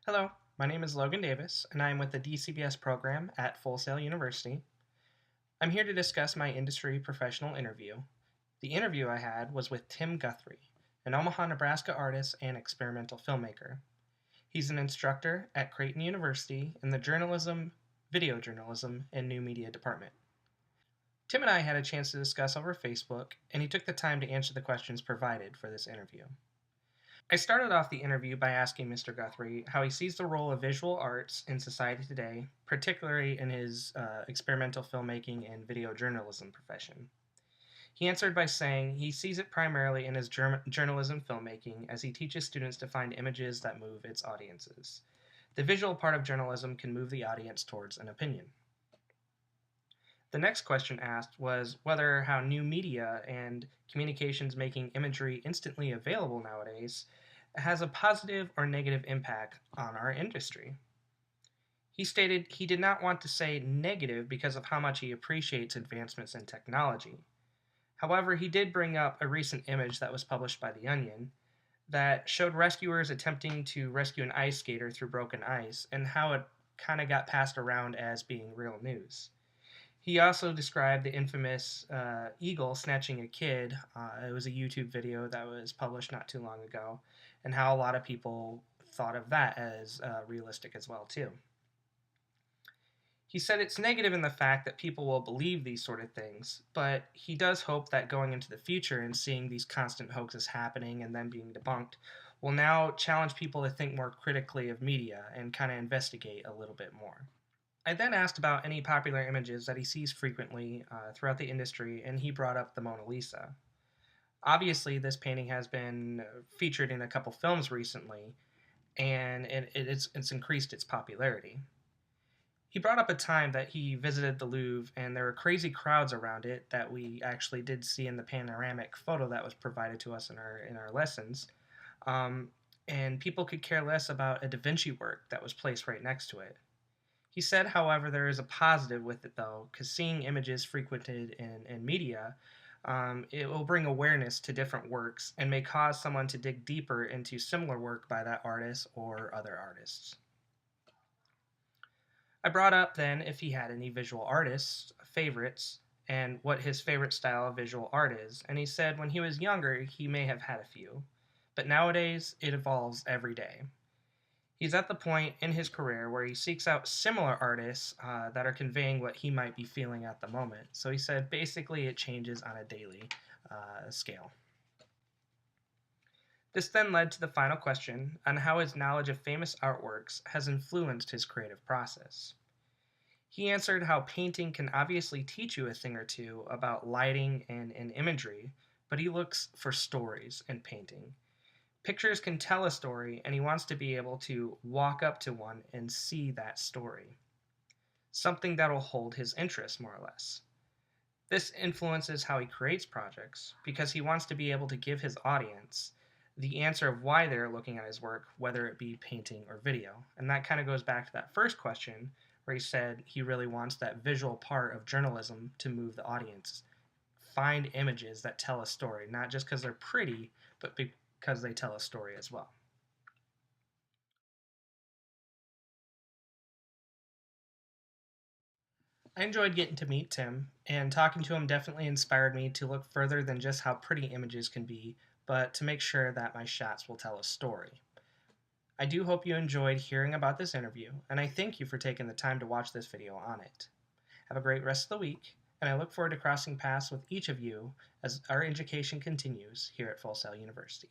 Hello, my name is Logan Davis, and I am with the DCBS program at Full Sail University. I'm here to discuss my industry professional interview. The interview I had was with Tim Guthrie, an Omaha, Nebraska artist and experimental filmmaker. He's an instructor at Creighton University in the journalism, video journalism, and new media department. Tim and I had a chance to discuss over Facebook, and he took the time to answer the questions provided for this interview. I started off the interview by asking Mr. Guthrie how he sees the role of visual arts in society today, particularly in his experimental filmmaking and video journalism profession. He answered by saying he sees it primarily in his journalism filmmaking as he teaches students to find images that move its audiences. The visual part of journalism can move the audience towards an opinion. The next question asked was whether how new media and communications making imagery instantly available nowadays has a positive or negative impact on our industry. He stated he did not want to say negative because of how much he appreciates advancements in technology. However, he did bring up a recent image that was published by The Onion that showed rescuers attempting to rescue an ice skater through broken ice and how it kind of got passed around as being real news. He also described the infamous eagle snatching a kid. It was a YouTube video that was published not too long ago, and how a lot of people thought of that as realistic as well too. He said it's negative in the fact that people will believe these sort of things, but he does hope that going into the future and seeing these constant hoaxes happening and then being debunked will now challenge people to think more critically of media and kind of investigate a little bit more. I then asked about any popular images that he sees frequently throughout the industry, and he brought up the Mona Lisa. Obviously, this painting has been featured in a couple films recently, and it's increased its popularity. He brought up a time that he visited the Louvre, and there were crazy crowds around it that we actually did see in the panoramic photo that was provided to us in our lessons. Um, and people could care less about a Da Vinci work that was placed right next to it. He said, however, there is a positive with it though, because seeing images frequented in media, it will bring awareness to different works and may cause someone to dig deeper into similar work by that artist or other artists. I brought up then if he had any visual artists, favorites, and what his favorite style of visual art is, and he said when he was younger he may have had a few, but nowadays it evolves every day. He's at the point in his career where he seeks out similar artists that are conveying what he might be feeling at the moment. So he said basically it changes on a daily scale. This then led to the final question on how his knowledge of famous artworks has influenced his creative process. He answered how painting can obviously teach you a thing or two about lighting and imagery, but he looks for stories in painting. Pictures can tell a story, and he wants to be able to walk up to one and see that story. Something that'll hold his interest, more or less. This influences how he creates projects because he wants to be able to give his audience the answer of why they're looking at his work, whether it be painting or video. And that kind of goes back to that first question where he said he really wants that visual part of journalism to move the audience. Find images that tell a story, not just because they're pretty, but because they tell a story as well. I enjoyed getting to meet Tim, and talking to him definitely inspired me to look further than just how pretty images can be, but to make sure that my shots will tell a story. I do hope you enjoyed hearing about this interview, and I thank you for taking the time to watch this video on it. Have a great rest of the week, and I look forward to crossing paths with each of you as our education continues here at Full Sail University.